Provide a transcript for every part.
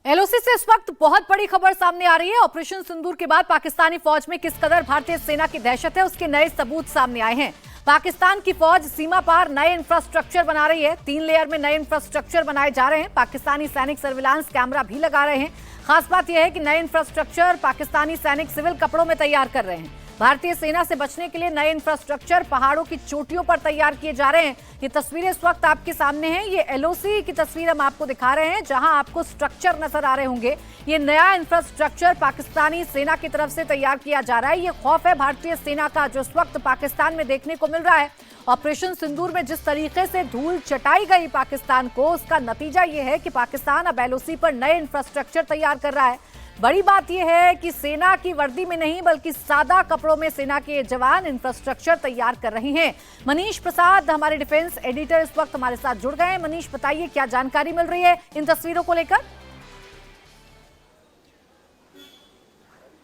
LOC से इस वक्त बहुत बड़ी खबर सामने आ रही है। ऑपरेशन सिंदूर के बाद पाकिस्तानी फौज में किस कदर भारतीय सेना की दहशत है, उसके नए सबूत सामने आए हैं। पाकिस्तान की फौज सीमा पार नए इंफ्रास्ट्रक्चर बना रही है। 3 लेयर में नए इंफ्रास्ट्रक्चर बनाए जा रहे हैं। पाकिस्तानी सैनिक सर्विलांस कैमरा भी लगा रहे हैं। खास बात यह है कि नए इंफ्रास्ट्रक्चर पाकिस्तानी सैनिक सिविल कपड़ों में तैयार कर रहे हैं। भारतीय सेना से बचने के लिए नए इंफ्रास्ट्रक्चर पहाड़ों की चोटियों पर तैयार किए जा रहे हैं। ये तस्वीरें इस वक्त आपके सामने हैं। ये एलओसी की तस्वीर हम आपको दिखा रहे हैं, जहां आपको स्ट्रक्चर नजर आ रहे होंगे। ये नया इंफ्रास्ट्रक्चर पाकिस्तानी सेना की तरफ से तैयार किया जा रहा है। ये खौफ है भारतीय सेना का, जो इस वक्त पाकिस्तान में देखने को मिल रहा है। ऑपरेशन सिंदूर में जिस तरीके से धूल चटाई गई पाकिस्तान को, उसका नतीजा ये है कि पाकिस्तान अब एलओसी पर नए इंफ्रास्ट्रक्चर तैयार कर रहा है। बड़ी बात यह है कि सेना की वर्दी में नहीं बल्कि सादा कपड़ों में सेना के जवान इंफ्रास्ट्रक्चर तैयार कर रहे हैं। मनीष प्रसाद हमारे डिफेंस एडिटर इस वक्त हमारे साथ जुड़ गए हैं। मनीष, बताइए क्या जानकारी मिल रही है इन तस्वीरों को लेकर।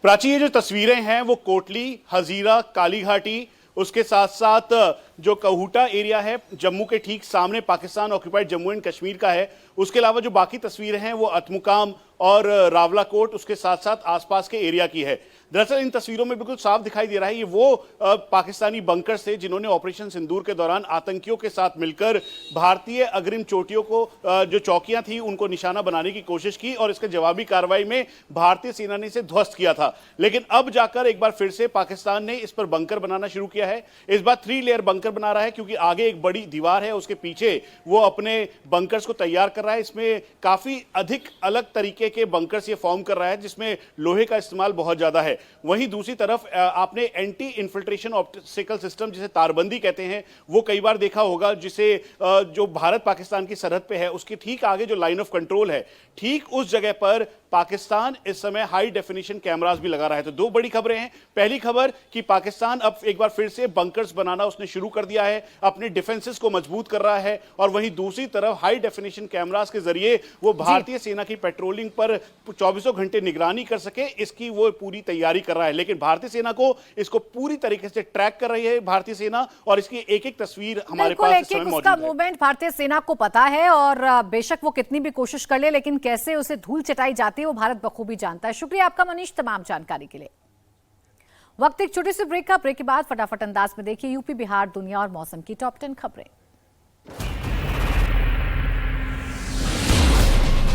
प्राची, ये जो तस्वीरें हैं वो कोटली, हजीरा, कालीघाटी, उसके साथ साथ जो कहूटा एरिया है जम्मू के ठीक सामने पाकिस्तान ऑक्यूपाइड जम्मू एंड कश्मीर का है। उसके अलावा जो बाकी तस्वीरें हैं वो अतमुकाम और रावलाकोट, उसके साथ साथ आसपास के एरिया की है। दरअसल इन तस्वीरों में बिल्कुल साफ दिखाई दे रहा है ये वो पाकिस्तानी बंकर्स थे जिन्होंने ऑपरेशन सिंदूर के दौरान आतंकियों के साथ मिलकर भारतीय अग्रिम चोटियों को, जो चौकियां थी, उनको निशाना बनाने की कोशिश की और इसके जवाबी कार्रवाई में भारतीय सेना ने इसे ध्वस्त किया था। लेकिन अब जाकर एक बार फिर से पाकिस्तान ने इस पर बंकर बनाना शुरू किया है। इस बार 3 लेयर बंकर बना रहा है क्योंकि आगे एक बड़ी दीवार है, उसके पीछे वो अपने बंकर्स को तैयार कर रहा है। इसमें काफी अधिक अलग तरीके के बंकर्स ये फॉर्म कर रहा है जिसमें लोहे का इस्तेमाल बहुत ज्यादा है। वहीं दूसरी तरफ आपने एंटी इन्फिल्ट्रेशन ऑप्टिकल सिस्टम, जिसे तारबंदी कहते हैं, वो कई बार देखा होगा, जिसे जो भारत पाकिस्तान की सरहद पे है उसके ठीक आगे जो लाइन ऑफ कंट्रोल है, ठीक उस जगह पर पाकिस्तान इस समय हाई डेफिनेशन कैमरास भी लगा रहा है। तो 2 बड़ी खबरें हैं। पहली खबर कि पाकिस्तान अब एक बार फिर से बंकर्स बनाना उसने शुरू कर दिया है, अपने डिफेंसेस को मजबूत कर रहा है। और वहीं दूसरी तरफ हाई डेफिनेशन कैमरास के जरिए वो भारतीय सेना की पेट्रोलिंग पर 24 घंटे निगरानी कर सके, इसकी वो पूरी तैयारी कर रहा है। लेकिन भारतीय सेना को इसको पूरी तरीके से ट्रैक कर रही है भारतीय सेना, और इसकी एक-एक तस्वीर हमारे पास इस समय मौजूद है। मूवमेंट भारतीय सेना को पता है और बेशक वो कितनी भी कोशिश कर ले, लेकिन कैसे उसे धूल चटाई जाती है वो भारत बखूबी जानता है। शुक्रिया आपका मनीष, तमाम जानकारी के लिए। वक्त एक छोटी सी ब्रेक का। ब्रेक के बाद फटाफट अंदाज में देखिए यूपी, बिहार, दुनिया और मौसम की टॉप 10 खबरें।